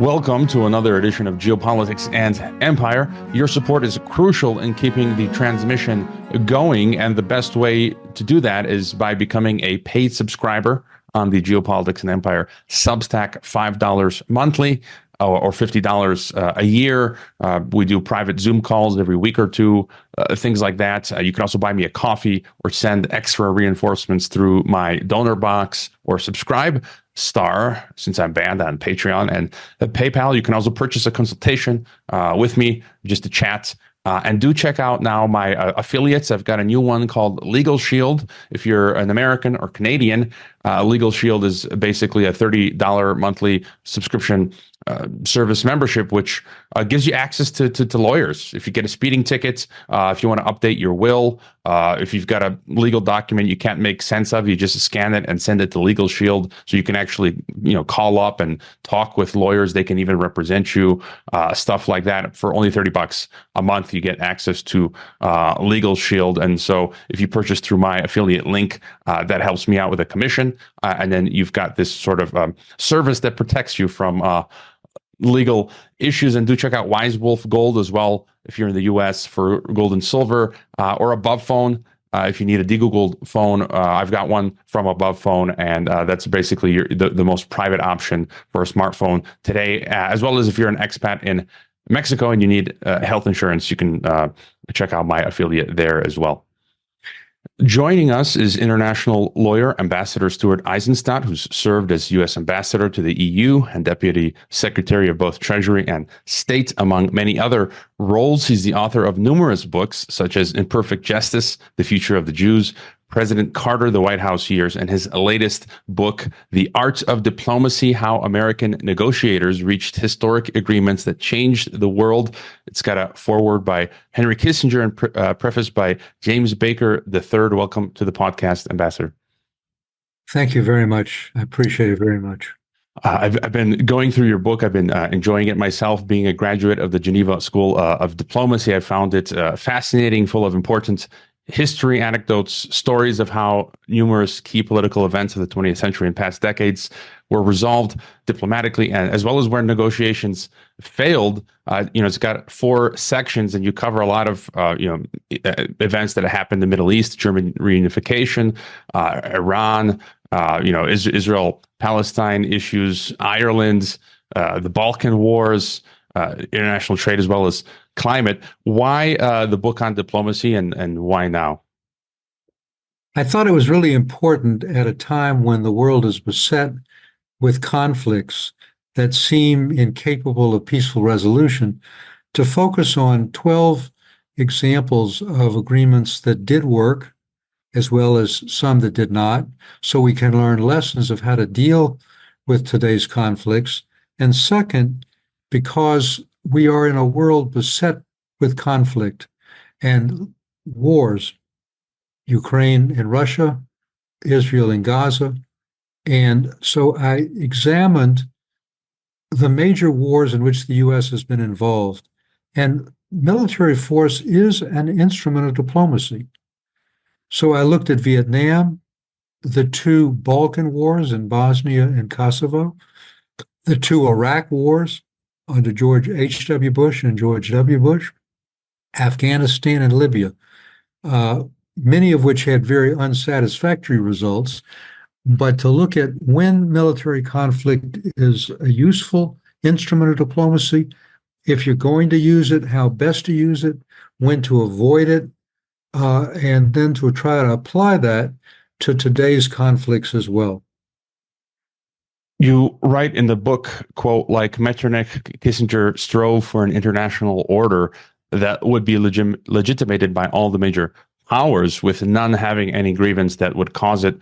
Welcome to another edition of Geopolitics and Empire. Your support is crucial in keeping the transmission going, and the best way to do that is by becoming a paid subscriber on the Geopolitics and Empire Substack, $5 monthly or $50 a year. We do private Zoom calls every week or two, things like that. You can also buy me a coffee or send extra reinforcements through my donor box or subscribe star, since I'm banned on Patreon and PayPal. You can also purchase a consultation with me just to chat. And do check out now my affiliates. I've got a new one called Legal Shield. If you're an American or Canadian, Legal Shield is basically a $30 monthly subscription service membership, which gives you access to lawyers. If you get a speeding ticket, if you want to update your will, if you've got a legal document you can't make sense of, you just scan it and send it to Legal Shield, so you can actually, call up and talk with lawyers. They can even represent you, stuff like that. For only $30 a month, you get access to Legal Shield. And so if you purchase through my affiliate link, that helps me out with a commission. And then you've got this sort of service that protects you from legal issues. And do check out Wise Wolf Gold as well if you're in the US for gold and silver, or Above Phone. If you need a de-Googled phone, I've got one from Above Phone, and that's basically the most private option for a smartphone today, as well as if you're an expat in Mexico and you need health insurance, you can check out my affiliate there as well. Joining us is international lawyer Ambassador Stuart Eizenstat, who's served as U.S. Ambassador to the EU and Deputy Secretary of both Treasury and State, among many other roles. He's the author of numerous books, such as Imperfect Justice, The Future of the Jews, President Carter, The White House Years, and his latest book, The Art of Diplomacy, How American Negotiators Reached Historic Agreements That Changed the World. It's got a foreword by Henry Kissinger and preface by James Baker III. Welcome to the podcast, Ambassador. Thank you very much. I appreciate it very much. I've been going through your book. I've been enjoying it myself. Being a graduate of the Geneva School of Diplomacy, I found it fascinating, full of important history, anecdotes, stories of how numerous key political events of the 20th century and past decades were resolved diplomatically, and as well as where negotiations failed. It's got 4 sections, and you cover a lot of events that happened in the Middle East: German reunification, Iran, Israel-Palestine issues, Ireland, the Balkan Wars, international trade, as well as climate. Why the book on diplomacy, and why now? I thought it was really important at a time when the world is beset with conflicts that seem incapable of peaceful resolution to focus on 12 examples of agreements that did work, as well as some that did not, so we can learn lessons of how to deal with today's conflicts. And second, because we are in a world beset with conflict and wars, Ukraine and Russia, Israel and Gaza. And so I examined the major wars in which the U.S. has been involved. And military force is an instrument of diplomacy. So I looked at Vietnam, the 2 Balkan Wars in Bosnia and Kosovo, the 2 Iraq wars under George H.W. Bush and George W. Bush, Afghanistan and Libya, many of which had very unsatisfactory results. But to look at when military conflict is a useful instrument of diplomacy, if you're going to use it, how best to use it, when to avoid it, and then to try to apply that to today's conflicts as well. You write in the book, quote, like Metternich, Kissinger strove for an international order that would be legitimated by all the major powers, with none having any grievance that would cause it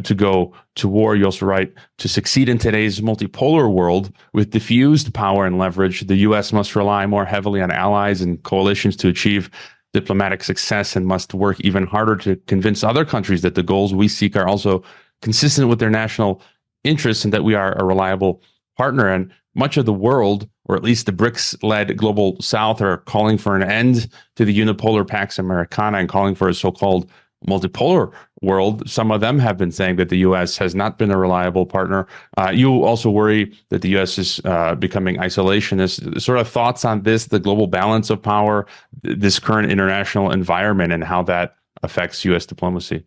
to go to war. You also write, to succeed in today's multipolar world with diffused power and leverage, the U.S. must rely more heavily on allies and coalitions to achieve diplomatic success, and must work even harder to convince other countries that the goals we seek are also consistent with their national interests and that we are a reliable partner. And much of the world, or at least the BRICS-led global South, are calling for an end to the unipolar Pax Americana and calling for a so-called multipolar world, some of them have been saying that the U.S. has not been a reliable partner. You also worry that the U.S. is becoming isolationist. Sort of thoughts on this, the global balance of power, this current international environment, and how that affects U.S. diplomacy?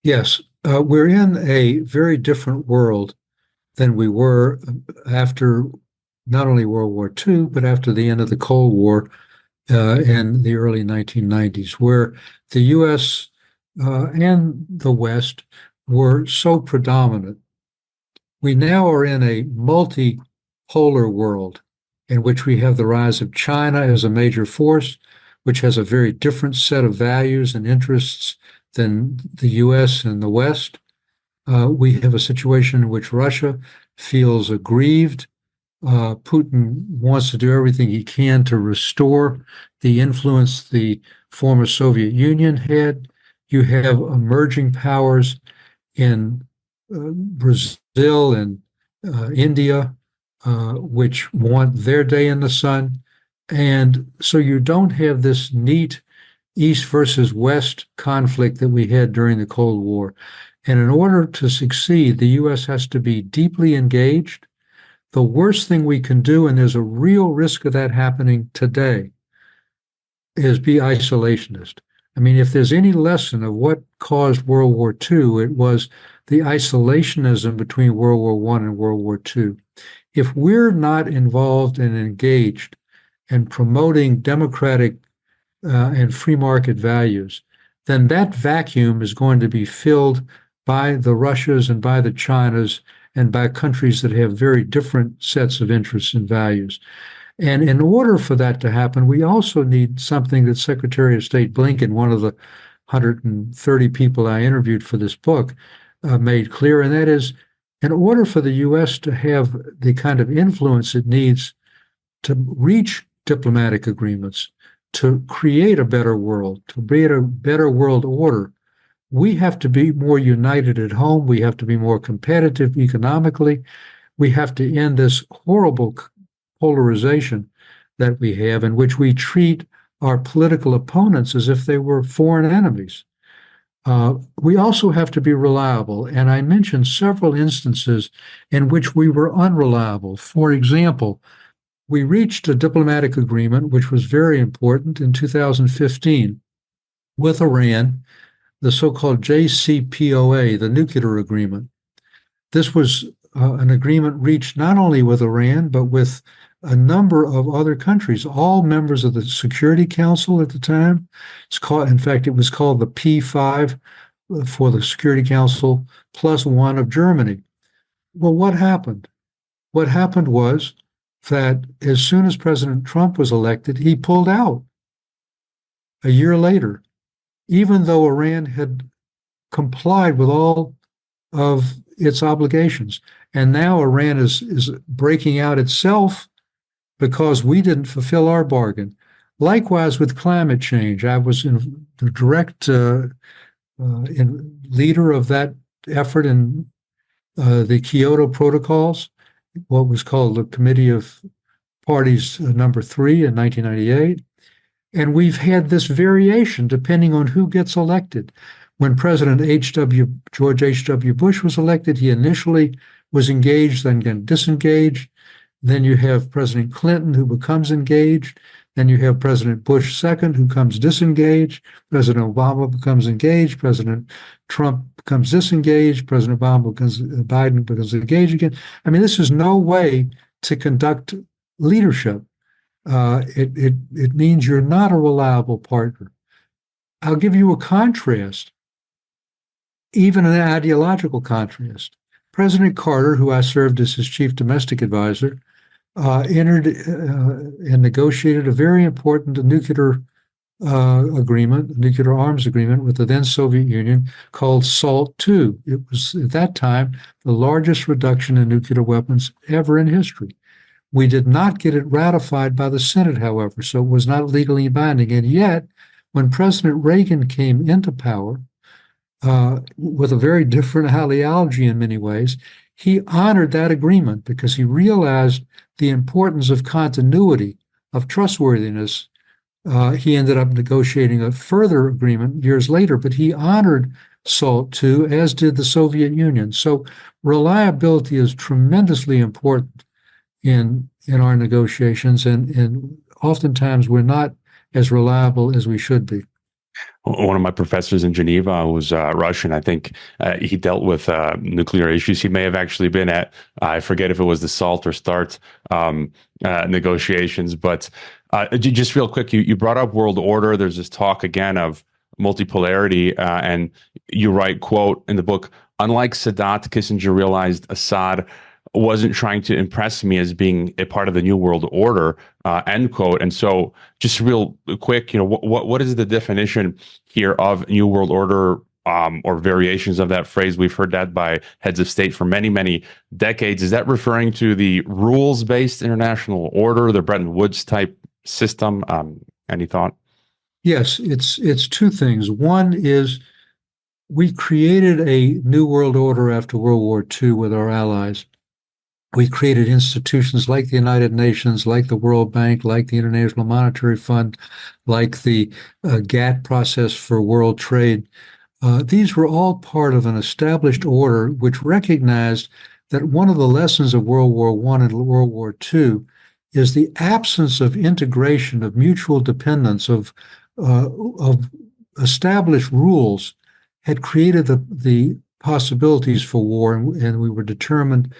Yes, we're in a very different world than we were after not only World War II, but after the end of the Cold War in the early 1990s, where the U.S. And the West were so predominant. We now are in a multipolar world in which we have the rise of China as a major force, which has a very different set of values and interests than the U.S. and the West. We have a situation in which Russia feels aggrieved. Putin wants to do everything he can to restore the influence the former Soviet Union had. You have emerging powers in Brazil and India, which want their day in the sun. And so you don't have this neat East versus West conflict that we had during the Cold War. And in order to succeed, the U.S. has to be deeply engaged. The worst thing we can do, and there's a real risk of that happening today, is be isolationist. I mean, if there's any lesson of what caused World War II, it was the isolationism between World War I and World War II. If we're not involved and engaged in promoting democratic and free market values, then that vacuum is going to be filled by the Russias and by the Chinas and by countries that have very different sets of interests and values. And in order for that to happen, we also need something that Secretary of State Blinken, one of the 130 people I interviewed for this book, made clear, and that is, in order for the U.S. to have the kind of influence it needs to reach diplomatic agreements, to create a better world, to create a better world order, we have to be more united at home. We have to be more competitive economically. We have to end this horrible polarization that we have, in which we treat our political opponents as if they were foreign enemies. We also have to be reliable, and I mentioned several instances in which we were unreliable. For example, we reached a diplomatic agreement, which was very important, in 2015 with Iran, the so-called JCPOA, the nuclear agreement. This was an agreement reached not only with Iran, but with a number of other countries, all members of the Security Council at the time. In fact, it was called the P5 for the Security Council, plus one of Germany. Well, what happened? What happened was that as soon as President Trump was elected, he pulled out a year later, even though Iran had complied with all of its obligations. And now Iran is breaking out itself because we didn't fulfill our bargain. Likewise with climate change. I was in the direct leader of that effort in the Kyoto Protocols, what was called the Committee of Parties number 3 in 1998. And we've had this variation depending on who gets elected. When President George H.W. Bush was elected, he initially was engaged, then got disengaged. Then you have President Clinton, who becomes engaged. Then you have President Bush II, who becomes disengaged. President Obama becomes engaged. President Trump becomes disengaged. President Biden becomes engaged again. I mean, this is no way to conduct leadership. It means you're not a reliable partner. I'll give you a contrast, even an ideological contrast. President Carter, who I served as his chief domestic advisor, entered and negotiated a very important nuclear agreement, nuclear arms agreement with the then Soviet Union called SALT II. It was, at that time, the largest reduction in nuclear weapons ever in history. We did not get it ratified by the Senate, however, so it was not legally binding. And yet, when President Reagan came into power, with a very different ideology in many ways, he honored that agreement because he realized the importance of continuity, of trustworthiness He ended up negotiating a further agreement years later, but he honored SALT II, as did the Soviet Union. So reliability is tremendously important in our negotiations, and oftentimes we're not as reliable as we should be. One of my professors in Geneva was Russian. I think he dealt with nuclear issues. He may have actually been at, I forget if it was the SALT or START negotiations. But just real quick, you brought up world order. There's this talk again of multipolarity. And you write, quote, in the book, unlike Sadat, Kissinger realized Assad wasn't trying to impress me as being a part of the new world order, end quote. And so just real quick, what is the definition here of new world order, or variations of that phrase? We've heard that by heads of state for many, many decades. Is that referring to the rules-based international order, the Bretton Woods type system? Any thought? Yes, it's two things. One is we created a new world order after World War II with our allies. We created institutions like the United Nations, like the World Bank, like the International Monetary Fund, like the GATT process for world trade. These were all part of an established order which recognized that one of the lessons of World War I and World War II is the absence of integration, of mutual dependence, of established rules had created the possibilities for war, and we were determined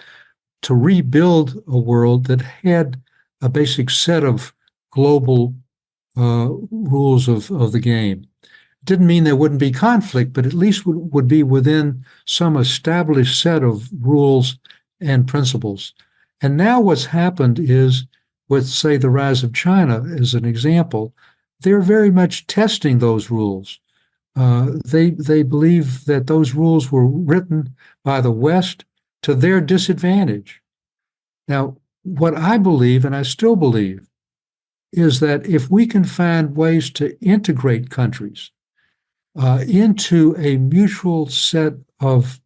to rebuild a world that had a basic set of global rules of the game. It didn't mean there wouldn't be conflict, but at least would be within some established set of rules and principles. And now what's happened is, with, say, the rise of China as an example, they're very much testing those rules. They believe that those rules were written by the West to their disadvantage. Now, what I believe, and I still believe, is that if we can find ways to integrate countries into a mutual set of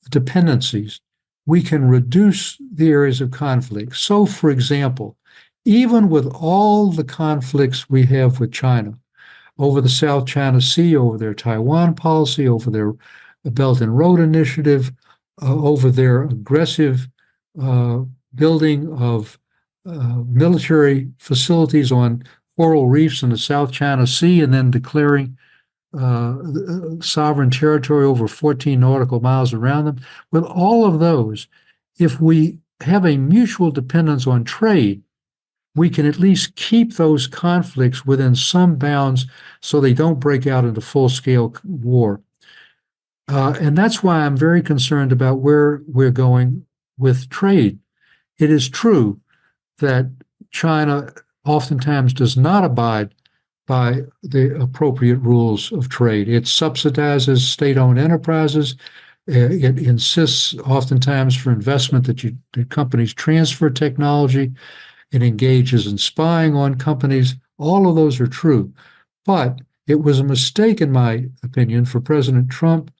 dependencies, we can reduce the areas of conflict. So, for example, even with all the conflicts we have with China over the South China Sea, over their Taiwan policy, over their Belt and Road Initiative, over their aggressive building of military facilities on coral reefs in the South China Sea, and then declaring sovereign territory over 14 nautical miles around them. With all of those, if we have a mutual dependence on trade, we can at least keep those conflicts within some bounds so they don't break out into full-scale war. And that's why I'm very concerned about where we're going with trade. It is true that China oftentimes does not abide by the appropriate rules of trade. It subsidizes state-owned enterprises. It insists oftentimes for investment that companies transfer technology. It engages in spying on companies. All of those are true. But it was a mistake, in my opinion, for President Trump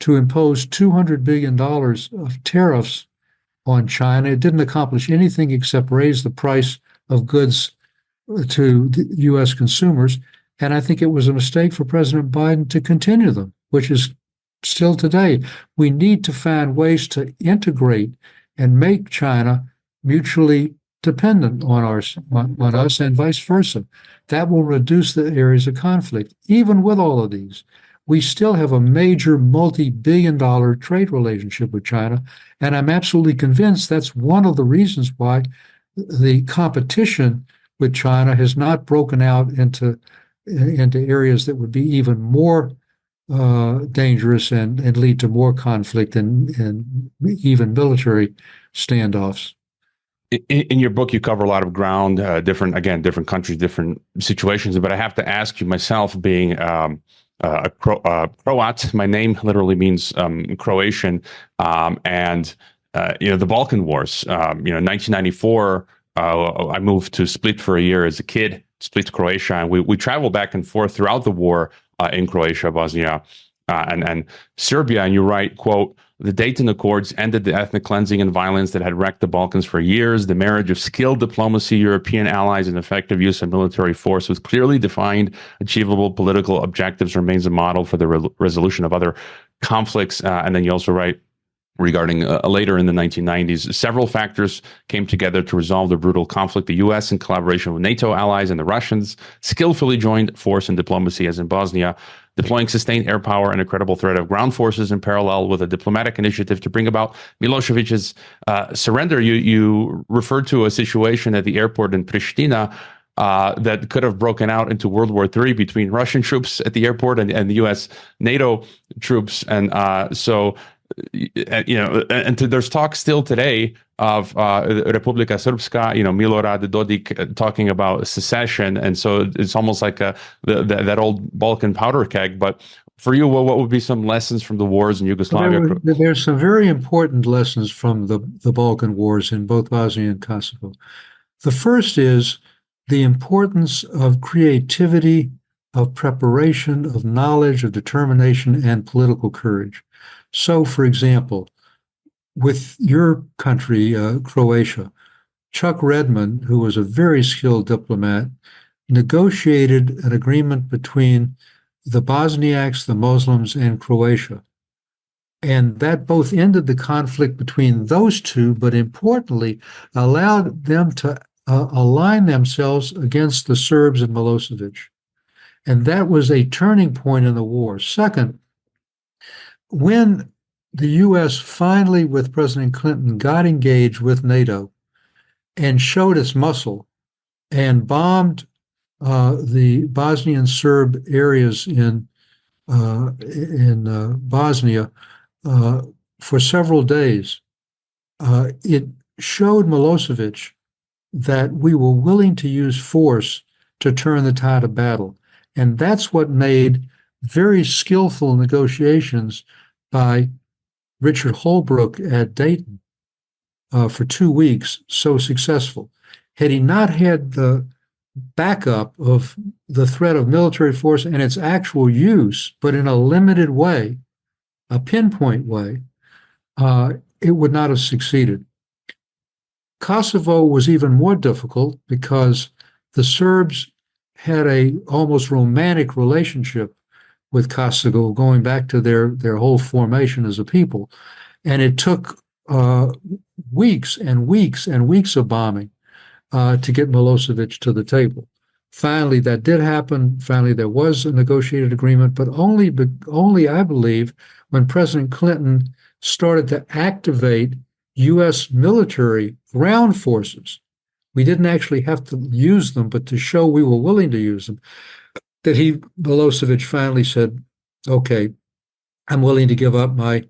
to impose $200 billion of tariffs on China. It didn't accomplish anything except raise the price of goods to U.S. consumers. And I think it was a mistake for President Biden to continue them, which is still today. We need to find ways to integrate and make China mutually dependent on us and vice versa. That will reduce the areas of conflict. Even with all of these, we still have a major multi-billion-dollar trade relationship with China, and I'm absolutely convinced that's one of the reasons why the competition with China has not broken out into areas that would be even more dangerous and lead to more conflict and even military standoffs. In your book, you cover a lot of ground, different countries, different situations. But I have to ask you myself, being a Croat, my name literally means Croatian, and the Balkan Wars. 1994, I moved to Split for a year as a kid, Split, Croatia, and we traveled back and forth throughout the war in Croatia, Bosnia, and Serbia. And you write, quote, The Dayton Accords ended the ethnic cleansing and violence that had wrecked the Balkans for years. The marriage of skilled diplomacy, European allies, and effective use of military force with clearly defined, achievable political objectives remains a model for the resolution of other conflicts. And then you also write, regarding later in the 1990s, several factors came together to resolve the brutal conflict. The U.S., in collaboration with NATO allies and the Russians, skillfully joined force and diplomacy, as in Bosnia, deploying sustained air power and a credible threat of ground forces in parallel with a diplomatic initiative to bring about Milosevic's surrender. You referred to a situation at the airport in Pristina that could have broken out into World War III between Russian troops at the airport and the U.S. NATO troops. And there's talk still today of Republika Srpska, Milorad Dodik talking about secession, and so it's almost like that old Balkan powder keg. But for you, what would be some lessons from the wars in Yugoslavia? There's some very important lessons from the Balkan Wars in both Bosnia and Kosovo. The first is the importance of creativity, of preparation, of knowledge, of determination, and political courage. So, for example, with your country, Croatia, Chuck Redmond, who was a very skilled diplomat, negotiated an agreement between the Bosniaks, the Muslims, and Croatia. And that both ended the conflict between those two, but importantly, allowed them to align themselves against the Serbs and Milosevic. And that was a turning point in the war. Second, when the U.S. finally, with President Clinton, got engaged with NATO and showed its muscle and bombed the Bosnian Serb areas in Bosnia for several days, it showed Milosevic that we were willing to use force to turn the tide of battle. And that's what made very skillful negotiations by Richard Holbrooke at Dayton for 2 weeks so successful. Had he not had the backup of the threat of military force and its actual use, but in a limited way, a pinpoint way, it would not have succeeded. Kosovo was even more difficult because the Serbs had a almost romantic relationship with Kosovo, going back to their whole formation as a people. And it took weeks and weeks and weeks of bombing to get Milosevic to the table. Finally, that did happen. Finally, there was a negotiated agreement, but only, I believe, when President Clinton started to activate U.S. military ground forces. We didn't actually have to use them, but to show we were willing to use them, that Milosevic finally said, okay, I'm willing to give up my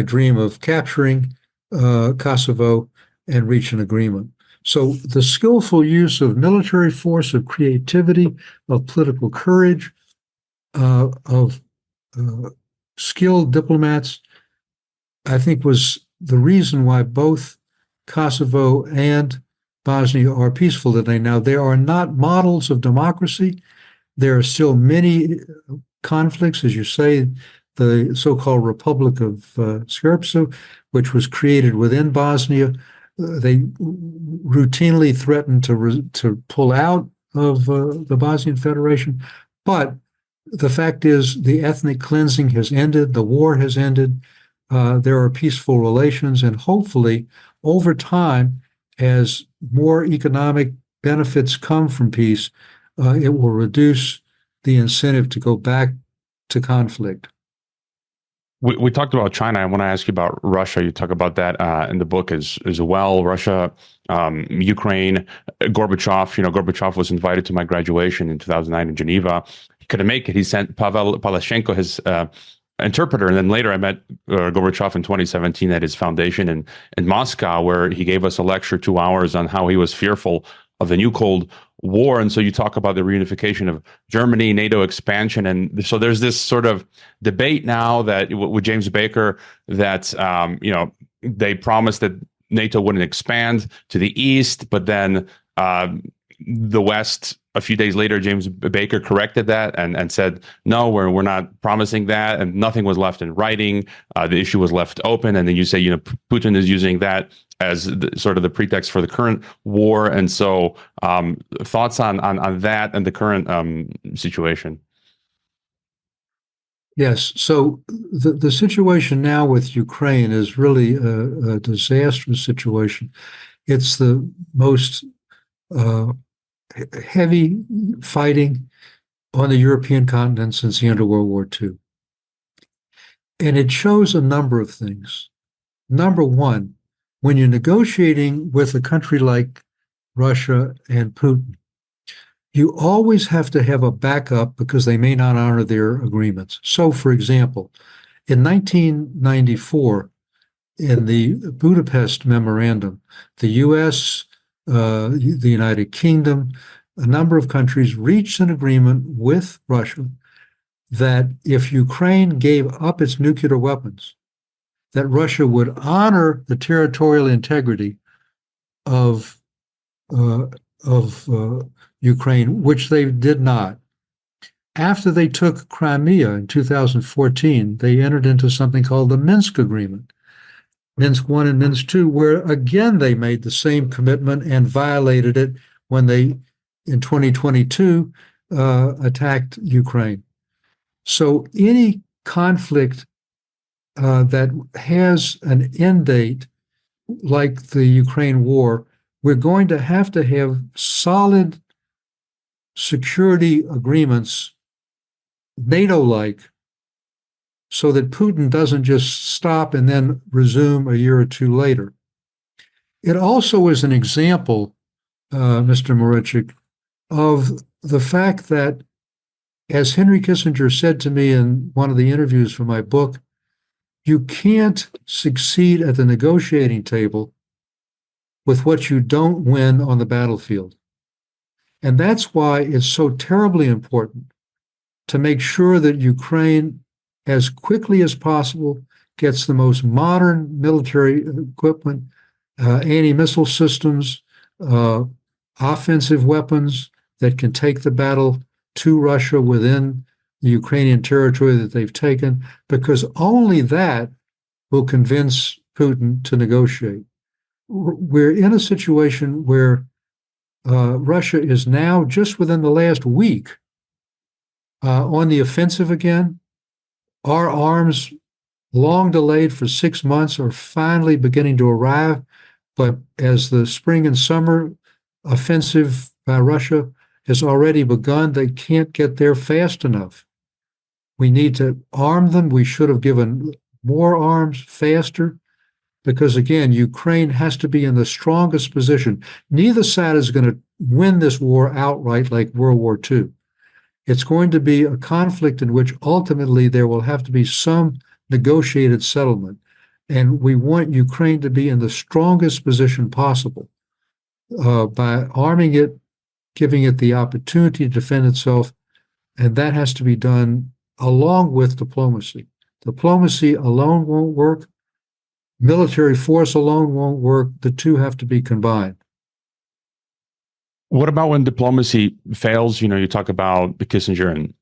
dream of capturing Kosovo and reach an agreement. So the skillful use of military force, of creativity, of political courage, of skilled diplomats, I think was the reason why both Kosovo and Bosnia are peaceful today. Now, there are not models of democracy. There are still many conflicts, as you say, the so-called Republic of Srpska, which was created within Bosnia. They routinely threatened to pull out of the Bosnian Federation. But the fact is, the ethnic cleansing has ended. The war has ended. There are peaceful relations. And hopefully, over time, as more economic benefits come from peace, it will reduce the incentive to go back to conflict. We talked about China. I want to ask you about Russia. You talk about that in the book as well. Russia, Ukraine, Gorbachev. Gorbachev was invited to my graduation in 2009 in Geneva. He couldn't make it. He sent Pavel Palashchenko, his interpreter. And then later I met Gorbachev in 2017 at his foundation in Moscow, where he gave us a lecture, 2 hours, on how he was fearful of the new Cold War. And so you talk about the reunification of Germany, NATO expansion. And so there's this sort of debate now that with James Baker that, they promised that NATO wouldn't expand to the east, but then the West a few days later, James Baker corrected that and said, no, we're not promising that. And nothing was left in writing. The issue was left open. And then you say, Putin is using that as sort of the pretext for the current war. And so thoughts on that and the current situation. Yes. So the situation now with Ukraine is really a disastrous situation. It's the most heavy fighting on the European continent since the end of World War II. And it shows a number of things. Number one, when you're negotiating with a country like Russia and Putin, you always have to have a backup because they may not honor their agreements. So, for example, in 1994, in the Budapest Memorandum, the U.S., the United Kingdom, a number of countries reached an agreement with Russia that if Ukraine gave up its nuclear weapons, that Russia would honor the territorial integrity of Ukraine, which they did not. After they took Crimea in 2014, they entered into something called the Minsk Agreement, Minsk I and Minsk II, where again they made the same commitment and violated it when they, in 2022, attacked Ukraine. So any conflict that has an end date, like the Ukraine war, we're going to have solid security agreements, NATO-like, so that Putin doesn't just stop and then resume a year or two later. It also is an example, Mr. Marichik, of the fact that, as Henry Kissinger said to me in one of the interviews for my book, you can't succeed at the negotiating table with what you don't win on the battlefield. And that's why it's so terribly important to make sure that Ukraine, as quickly as possible, gets the most modern military equipment, anti-missile systems, offensive weapons that can take the battle to Russia within the Ukrainian territory that they've taken, because only that will convince Putin to negotiate. We're in a situation where Russia is now, just within the last week, on the offensive again. Our arms, long delayed for 6 months, are finally beginning to arrive. But as the spring and summer offensive by Russia has already begun, they can't get there fast enough. We need to arm them. We should have given more arms faster, because, again, Ukraine has to be in the strongest position. Neither side is going to win this war outright like World War II. It's going to be a conflict in which ultimately there will have to be some negotiated settlement. And we want Ukraine to be in the strongest position possible by arming it, giving it the opportunity to defend itself. And that has to be done along with diplomacy. Diplomacy alone won't work. Military force alone won't work. The two have to be combined. What about when diplomacy fails? You talk about Kissinger and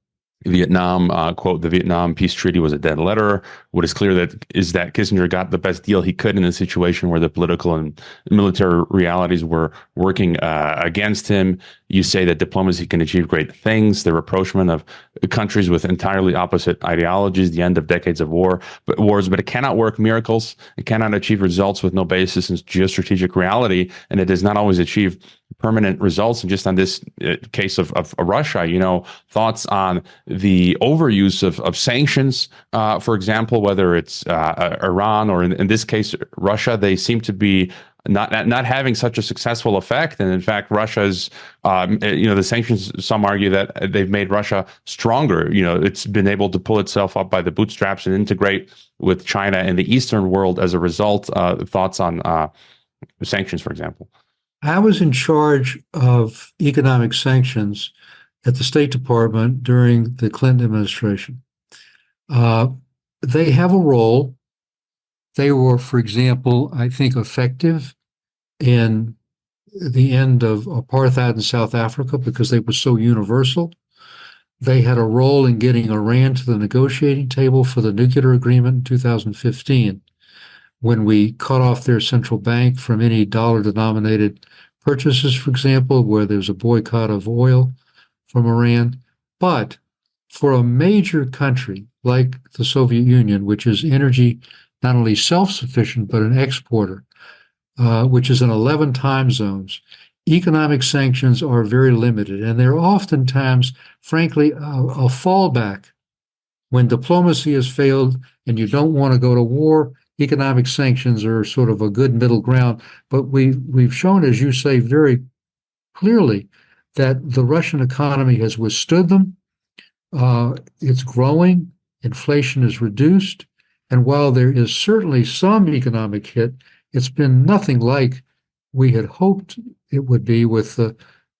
Vietnam, quote, the Vietnam peace treaty was a dead letter. What is clear is that Kissinger got the best deal he could in a situation where the political and military realities were working against him. You say that diplomacy can achieve great things, the rapprochement of countries with entirely opposite ideologies, the end of decades of wars, but it cannot work miracles. It cannot achieve results with no basis in geostrategic reality, and it does not always achieve permanent results. And just on this case of Russia, thoughts on the overuse of sanctions, for example, whether it's Iran or in this case Russia, they seem to be not having such a successful effect. And in fact, Russia's, the sanctions, some argue that they've made Russia stronger. It's been able to pull itself up by the bootstraps and integrate with China and the Eastern world as a result. Thoughts on sanctions, for example? I was in charge of economic sanctions at the State Department during the Clinton administration. They have a role. They were, for example, I think, effective in the end of apartheid in South Africa because they were so universal. They had a role in getting Iran to the negotiating table for the nuclear agreement in 2015, when we cut off their central bank from any dollar-denominated purchases, for example, where there's a boycott of oil from Iran. But for a major country like the Soviet Union, which is energy not only self-sufficient but an exporter, which is in 11 time zones, economic sanctions are very limited, and they're oftentimes, frankly, a fallback when diplomacy has failed and you don't want to go to war. Economic sanctions are sort of a good middle ground, but we've shown, as you say, very clearly that the Russian economy has withstood them. It's growing, inflation is reduced, and while there is certainly some economic hit, it's been nothing like we had hoped it would be with the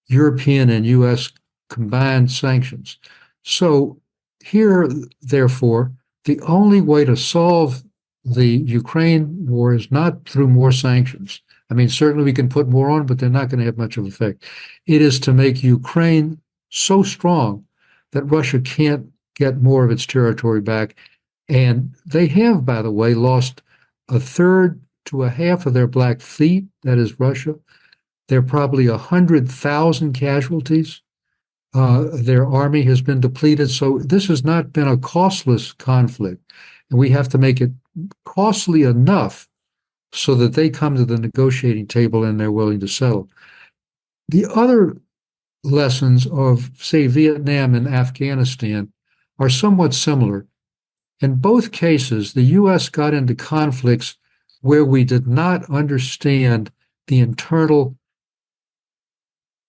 European and U.S. combined sanctions. So here, therefore, the only way to solve the Ukraine war is not through more sanctions. I mean, certainly we can put more on, but they're not going to have much of an effect. It is to make Ukraine so strong that Russia can't get more of its territory back. And they have, by the way, lost a third to a half of their Black Fleet, that is Russia. There are probably 100,000 casualties. Their army has been depleted. So this has not been a costless conflict. And we have to make it costly enough so that they come to the negotiating table and they're willing to settle. The other lessons of, say, Vietnam and Afghanistan are somewhat similar. In both cases, the U.S. got into conflicts where we did not understand the internal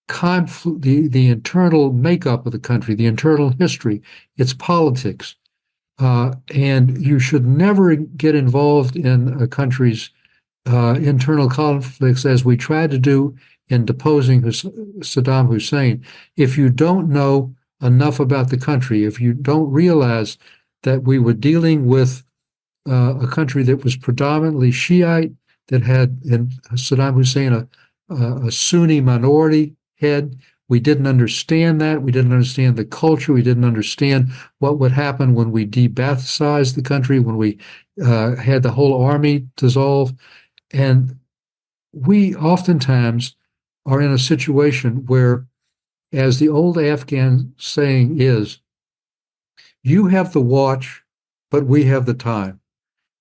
conflict, the internal makeup of the country, the internal history, its politics. And you should never get involved in a country's internal conflicts, as we tried to do in deposing Saddam Hussein. If you don't know enough about the country, if you don't realize that we were dealing with a country that was predominantly Shiite, that had in Saddam Hussein a Sunni minority head. We didn't understand that. We didn't understand the culture. We didn't understand what would happen when we de-Baathized the country, when we had the whole army dissolve. And we oftentimes are in a situation where, as the old Afghan saying is, you have the watch, but we have the time.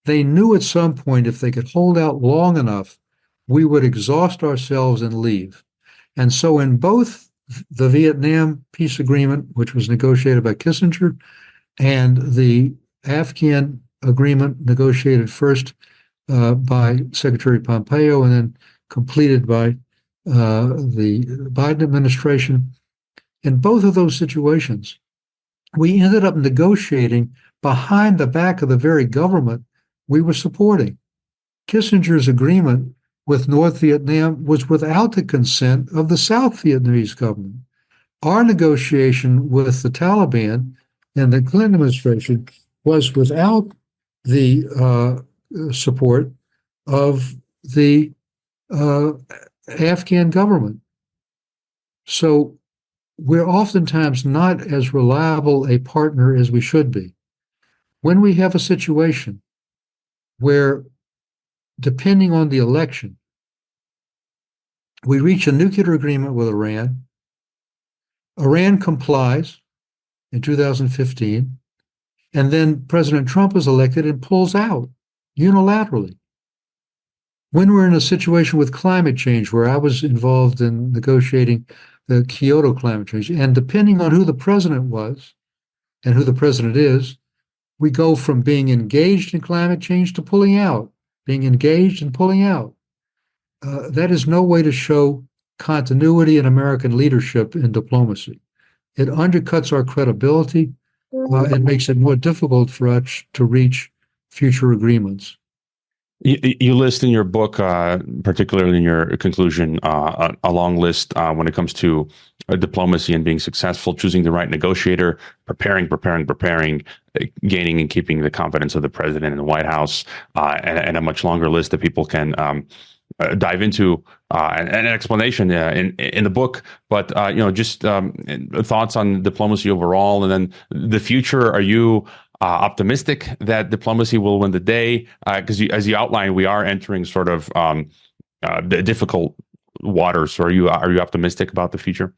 They knew at some point if they could hold out long enough, we would exhaust ourselves and leave. And so in both the Vietnam peace agreement, which was negotiated by Kissinger, and the Afghan agreement negotiated first by Secretary Pompeo and then completed by the Biden administration, in both of those situations, we ended up negotiating behind the back of the very government we were supporting. Kissinger's agreement with North Vietnam was without the consent of the South Vietnamese government. Our negotiation with the Taliban and the Clinton administration was without the support of the Afghan government. So we're oftentimes not as reliable a partner as we should be. When we have a situation where, depending on the election, we reach a nuclear agreement with Iran, Iran complies in 2015, and then President Trump is elected and pulls out unilaterally. When we're in a situation with climate change, where I was involved in negotiating the Kyoto climate change, and depending on who the president was and who the president is, we go from being engaged in climate change to pulling out, being engaged and pulling out. That is no way to show continuity in American leadership in diplomacy. It undercuts our credibility. It makes it more difficult for us to reach future agreements. You list in your book, particularly in your conclusion, a long list when it comes to diplomacy and being successful, choosing the right negotiator, preparing, gaining and keeping the confidence of the president and the White House, and a much longer list that people can dive into an explanation in the book. But just thoughts on diplomacy overall, and then the future. Are you optimistic that diplomacy will win the day? Because as you outlined, we are entering sort of difficult waters. So are you optimistic about the future?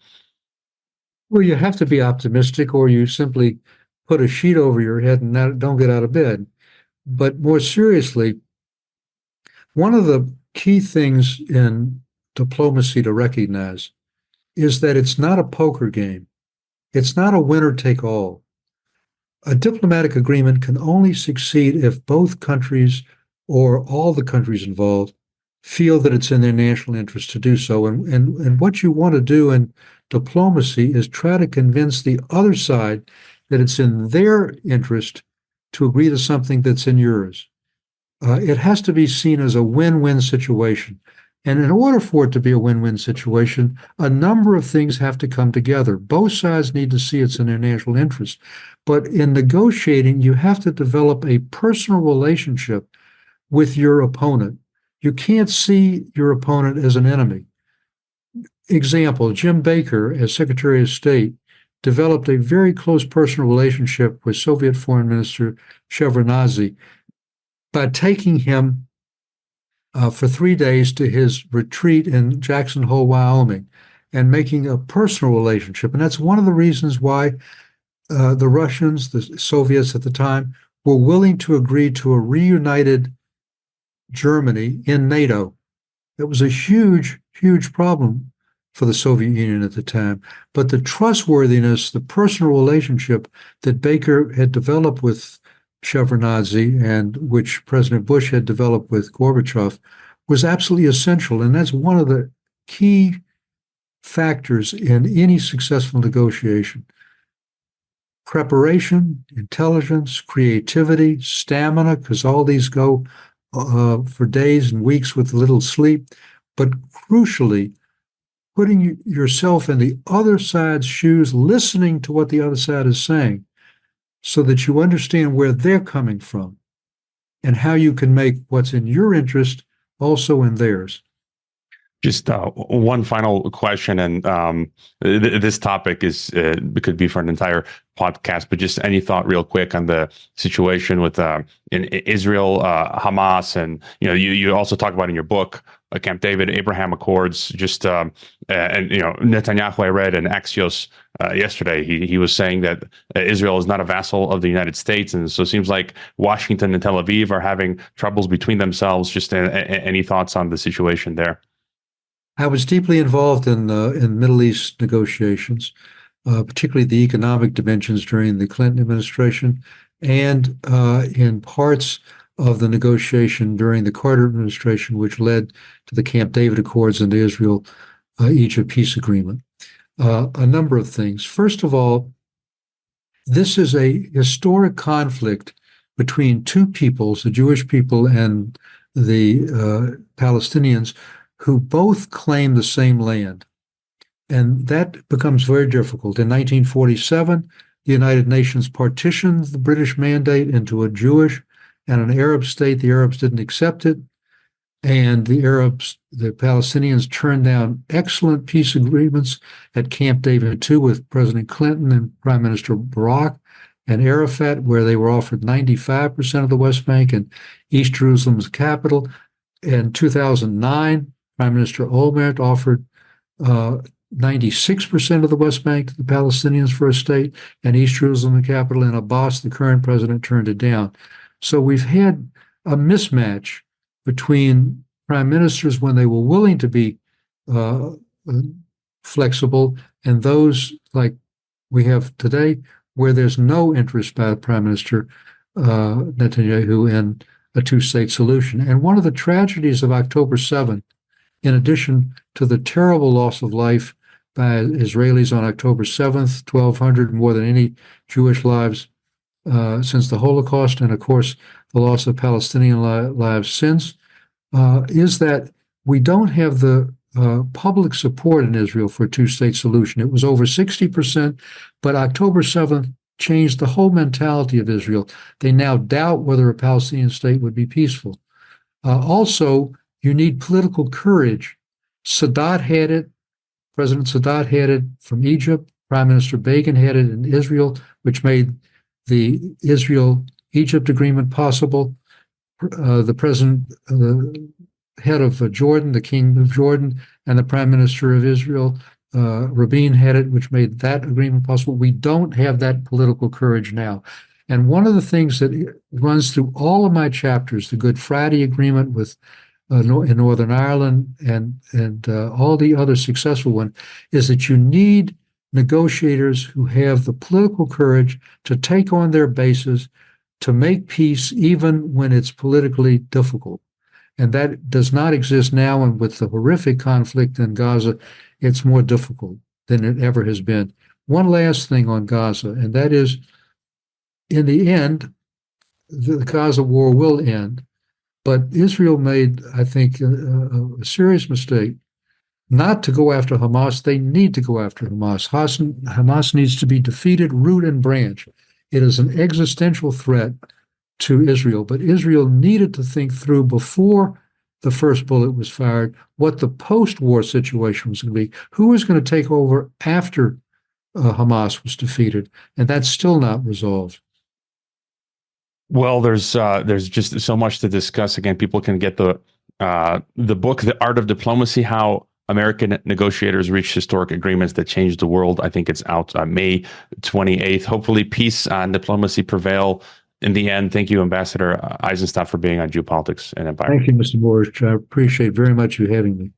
Well, you have to be optimistic, or you simply put a sheet over your head and don't get out of bed. But more seriously, one of the key things in diplomacy to recognize is that it's not a poker game. It's not a winner take all. A diplomatic agreement can only succeed if both countries or all the countries involved feel that it's in their national interest to do so. And what you want to do in diplomacy is try to convince the other side that it's in their interest to agree to something that's in yours. It has to be seen as a win-win situation. And in order for it to be a win-win situation, a number of things have to come together. Both sides need to see it's in their national interest. But in negotiating, you have to develop a personal relationship with your opponent. You can't see your opponent as an enemy. Example, Jim Baker, as Secretary of State, developed a very close personal relationship with Soviet Foreign Minister Shevardnadze by taking him for 3 days to his retreat in Jackson Hole, Wyoming, and making a personal relationship. And that's one of the reasons why the Russians, the Soviets at the time, were willing to agree to a reunited Germany in NATO. That was a huge, huge problem for the Soviet Union at the time. But the trustworthiness, the personal relationship that Baker had developed with Shevardnadze and which President Bush had developed with Gorbachev was absolutely essential. And that's one of the key factors in any successful negotiation. Preparation, intelligence, creativity, stamina, because all these go for days and weeks with little sleep, but crucially, putting yourself in the other side's shoes, listening to what the other side is saying, so that you understand where they're coming from and how you can make what's in your interest also in theirs. Just one final question, and this topic is could be for an entire podcast, but just any thought real quick on the situation with in Israel, Hamas, and you also talk about in your book Camp David, Abraham Accords. Just and Netanyahu, I read in Axios yesterday, he was saying that Israel is not a vassal of the United States, and so it seems like Washington and Tel Aviv are having troubles between themselves. Just any thoughts on the situation there? I was deeply involved in Middle East negotiations, particularly the economic dimensions during the Clinton administration, and in parts of the negotiation during the Carter administration, which led to the Camp David Accords and the Israel-Egypt peace agreement. A number of things. First of all, this is a historic conflict between two peoples, the Jewish people and the Palestinians, who both claim the same land. And that becomes very difficult. In 1947, the United Nations partitioned the British Mandate into a Jewish and an Arab state. The Arabs didn't accept it. And the Palestinians turned down excellent peace agreements at Camp David II with President Clinton and Prime Minister Barak and Arafat, where they were offered 95% of the West Bank and East Jerusalem's capital. In 2009, Prime Minister Olmert offered 96% of the West Bank to the Palestinians for a state, and East Jerusalem the capital, and Abbas, the current president, turned it down. So we've had a mismatch between prime ministers when they were willing to be flexible and those like we have today, where there's no interest by Prime Minister Netanyahu in a two-state solution. And one of the tragedies of October 7th, in addition to the terrible loss of life by Israelis on October 7th, 1,200, more than any Jewish lives since the Holocaust, and of course the loss of Palestinian lives since, is that we don't have the public support in Israel for a two-state solution. It was over 60%, but October 7th changed the whole mentality of Israel. They now doubt whether a Palestinian state would be peaceful. Also, You need political courage. Sadat had it. President Sadat had it from Egypt. Prime Minister Begin had it in Israel, which made the Israel-Egypt agreement possible. The president, the head of Jordan, the king of Jordan, and the prime minister of Israel, Rabin, had it, which made that agreement possible. We don't have that political courage now. And one of the things that runs through all of my chapters, the Good Friday Agreement with in Northern Ireland and all the other successful ones, is that you need negotiators who have the political courage to take on their bases, to make peace even when it's politically difficult. And that does not exist now. And with the horrific conflict in Gaza, it's more difficult than it ever has been. One last thing on Gaza, and that is, in the end, the Gaza war will end. But Israel made, I think, a serious mistake not to go after Hamas. They need to go after Hamas. Hamas needs to be defeated, root and branch. It is an existential threat to Israel, but Israel needed to think through before the first bullet was fired what the post-war situation was going to be. Who was going to take over after Hamas was defeated? And that's still not resolved. Well, there's just so much to discuss. Again, people can get the book, The Art of Diplomacy: How American Negotiators Reached Historic Agreements That Changed the World. I think it's out May 28th. Hopefully, peace and diplomacy prevail in the end. Thank you, Ambassador Eizenstat, for being on Geopolitics and Empire. Thank you, Mr. Borsch. I appreciate very much you having me.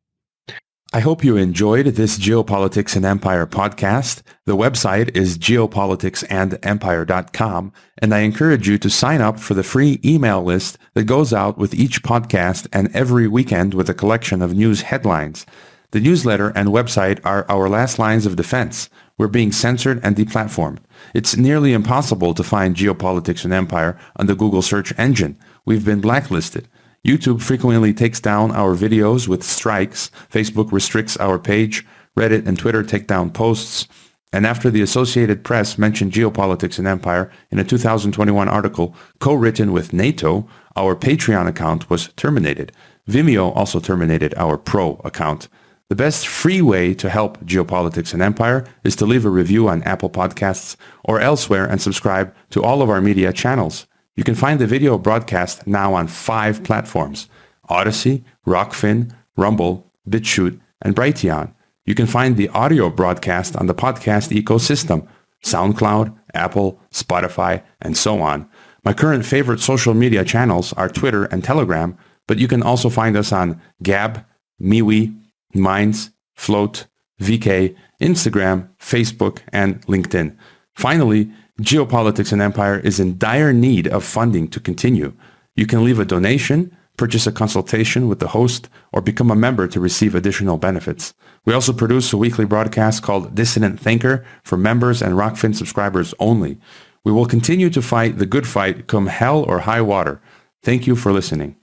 I hope you enjoyed this Geopolitics and Empire podcast. The website is geopoliticsandempire.com, and I encourage you to sign up for the free email list that goes out with each podcast and every weekend with a collection of news headlines. The newsletter and website are our last lines of defense. We're being censored and deplatformed. It's nearly impossible to find Geopolitics and Empire on the Google search engine. We've been blacklisted. YouTube frequently takes down our videos with strikes. Facebook restricts our page. Reddit and Twitter take down posts. And after the Associated Press mentioned Geopolitics and Empire in a 2021 article co-written with NATO, our Patreon account was terminated. Vimeo also terminated our Pro account. The best free way to help Geopolitics and Empire is to leave a review on Apple Podcasts or elsewhere and subscribe to all of our media channels. You can find the video broadcast now on 5 platforms: Odyssey, Rockfin, Rumble, BitChute, and Brighteon. You can find the audio broadcast on the podcast ecosystem: SoundCloud, Apple, Spotify, and so on. My current favorite social media channels are Twitter and Telegram, but you can also find us on Gab, MeWe, Minds, Float, VK, Instagram, Facebook, and LinkedIn. Finally, Geopolitics and Empire is in dire need of funding to continue. You can leave a donation, purchase a consultation with the host, or become a member to receive additional benefits. We also produce a weekly broadcast called Dissident Thinker for members and Rockfin subscribers only. We will continue to fight the good fight come hell or high water. Thank you for listening.